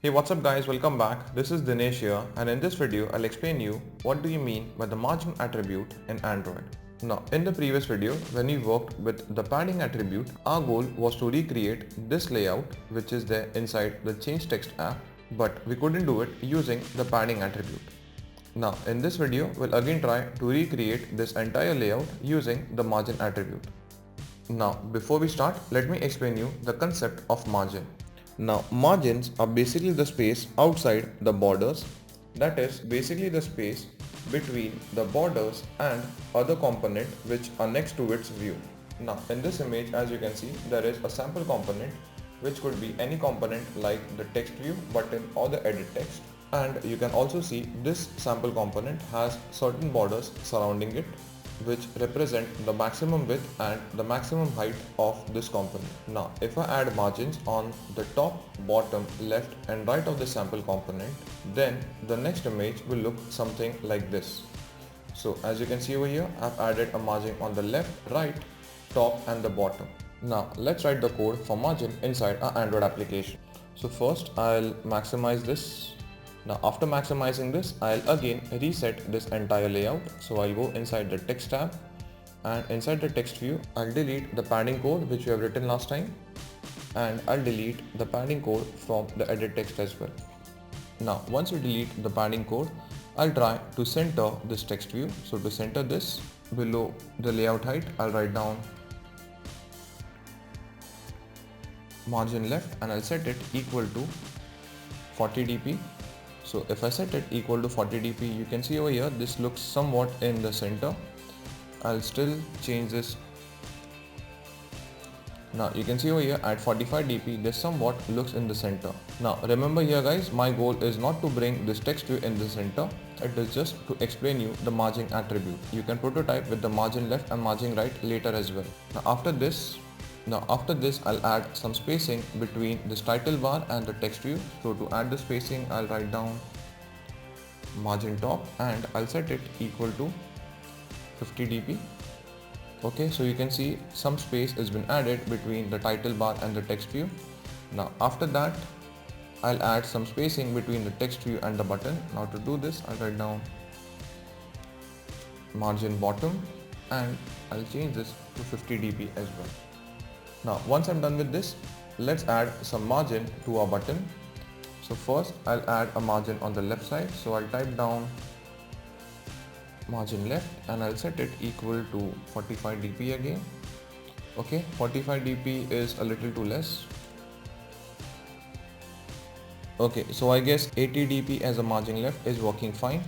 Hey, what's up guys, welcome back. This is Dinesh here, and in this video I'll explain you what do you mean by the margin attribute in Android. Now in the previous video when we worked with the padding attribute, our goal was to recreate this layout which is there inside the change text app, but we couldn't do it using the padding attribute. Now in this video we'll again try to recreate this entire layout using the margin attribute. Now before we start, let me explain you the concept of margin. Now margins are basically the space outside the borders, that is basically the space between the borders and other component which are next to its view. Now in this image, as you can see, there is a sample component which could be any component like the text view button or the edit text, and you can also see this sample component has certain borders surrounding it which represent the maximum width and the maximum height of this component. Now if I add margins on the top, bottom, left and right of the sample component, then the next image will look something like this. So as you can see over here, I've added a margin on the left, right, top and the bottom. Now let's write the code for margin inside our Android application. So first I'll maximize this. Now after maximizing this, I'll again reset this entire layout. So I'll go inside the text tab, and inside the text view, I'll delete the padding code which we have written last time, and I'll delete the padding code from the edit text as well. Now once you delete the padding code, I'll try to center this text view. So to center this, below the layout height, I'll write down margin left and I'll set it equal to 40 dp. So if I set it equal to 40 dp, you can see over here this looks somewhat in the center. I'll still change this. Now you can see over here at 45 dp this somewhat looks in the center. Now remember here guys, my goal is not to bring this text view in the center, it is just to explain you the margin attribute. You can prototype with the margin left and margin right later as well. Now after this I'll add some spacing between this title bar and the text view. So to add the spacing, I'll write down margin top and I'll set it equal to 50 dp. Okay, so you can see some space has been added between the title bar and the text view. Now after that, I'll add some spacing between the text view and the button. Now to do this, I'll write down margin bottom and I'll change this to 50 dp as well. Now once I'm done with this, let's add some margin to our button. So first I'll add a margin on the left side. So I'll type down margin left and I'll set it equal to 45 dp again. Okay, 45 dp is a little too less. Okay, so I guess 80 dp as a margin left is working fine.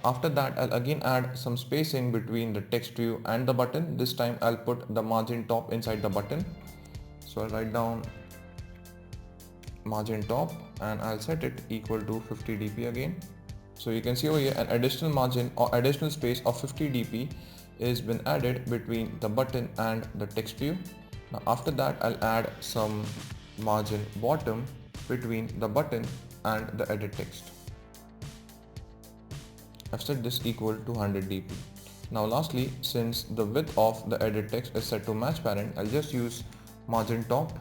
After that, I'll again add some spacing between the text view and the button. This time I'll put the margin top inside the button. So I'll write down margin top and I'll set it equal to 50 dp again. So you can see over here an additional margin or additional space of 50 dp is been added between the button and the text view. Now after that, I'll add some margin bottom between the button and the edit text. I've set this equal to 100 dp. Now lastly, since the width of the edit text is set to match parent, I'll just use margin top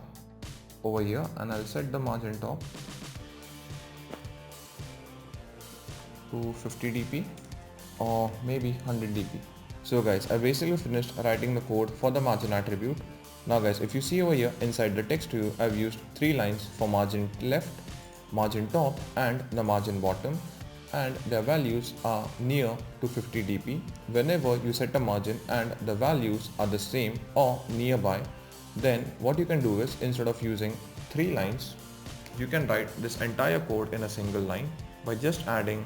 over here and I'll set the margin top to 50 dp or maybe 100 dp. So guys, I basically finished writing the code for the margin attribute. Now guys, if you see over here inside the text view, I've used 3 lines for margin left, margin top and the margin bottom, and their values are near to 50 dp. Whenever you set a margin and the values are the same or nearby, then what you can do is instead of using 3 lines, you can write this entire code in a single line by just adding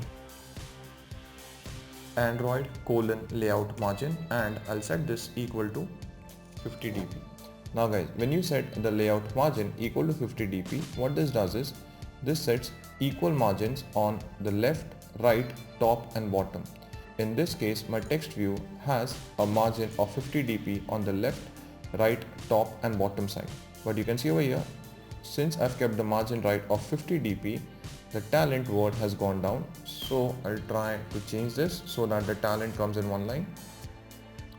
Android layout margin and I'll set this equal to 50 dp. Now guys, when you set the layout margin equal to 50 dp, what this does is this sets equal margins on the left, right, top and bottom. In this case, my text view has a margin of 50 dp on the left, right, top and bottom side. But you can see over here, since I've kept the margin right of 50 dp, the talent word has gone down. So I'll try to change this so that the talent comes in one line.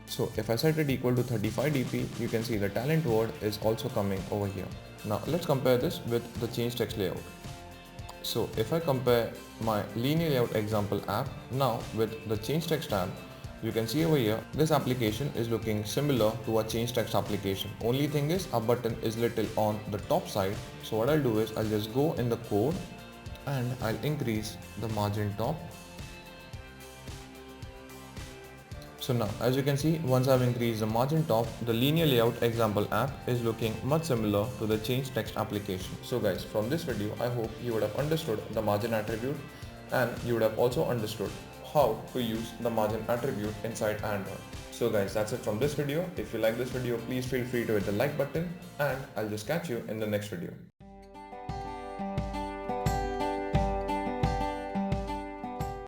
So if I set it equal to 35 dp, you can see the talent word is also coming over here. Now let's compare this with the change text layout. So if I compare my linear layout example app now with the change text tab, you can see over here, this application is looking similar to a change text application. Only thing is our button is little on the top side. So what I'll do is I'll just go in the code and I'll increase the margin top. So now as you can see, once I've increased the margin top, the linear layout example app is looking much similar to the change text application. So guys, from this video, I hope you would have understood the margin attribute and you would have also understood how to use the margin attribute inside Android. So guys, that's it from this video. If you like this video, please feel free to hit the like button and I'll just catch you in the next video.